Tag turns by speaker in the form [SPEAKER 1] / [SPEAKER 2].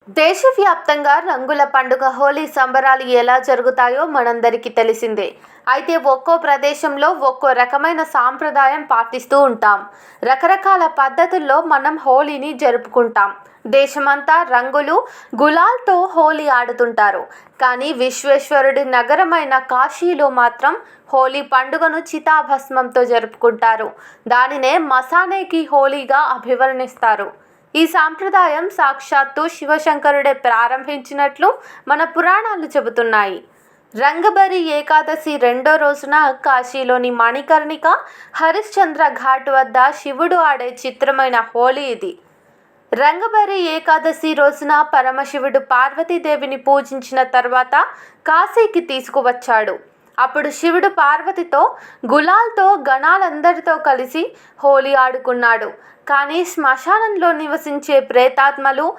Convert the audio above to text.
[SPEAKER 1] దేశవ్యాప్తంగా రంగుల పండుగ హోలీ సంబరాలు ఎలా జరుగుతాయో మనందరికీ తెలిసిందే. అయితే ఒక్కో ప్రదేశంలో ఒక్కో రకమైన సాంప్రదాయం పాటిస్తూ ఉంటాం. రకరకాల పద్ధతుల్లో మనం హోలీని జరుపుకుంటాం. దేశమంతా రంగులు, గులాల్తో హోలీ ఆడుతుంటారు. కానీ విశ్వేశ్వరుడి నగరమైన కాశీలో మాత్రం హోలీ పండుగను చితాభస్మంతో జరుపుకుంటారు. దానినే మసానేకి హోలీగా అభివర్ణిస్తారు. ఈ సాంప్రదాయం సాక్షాత్తు శివశంకరుడే ప్రారంభించినట్లు మన పురాణాలు చెబుతున్నాయి. రంగబరి ఏకాదశి రెండో రోజున కాశీలోని మణికర్ణిక హరిశ్చంద్ర ఘాట్ వద్ద శివుడు ఆడే చిత్రమైన హోలీ ఇది. రంగబరి ఏకాదశి రోజున పరమశివుడు పార్వతీదేవిని పూజించిన తర్వాత కాశీకి తీసుకువచ్చాడు. అప్పుడు శివుడు పార్వతితో గులాల్తో గణాలందరితో కలిసి హోలీ ఆడుకున్నాడు. కానీ శ్మశానంలో నివసించే ప్రేతాత్మలు,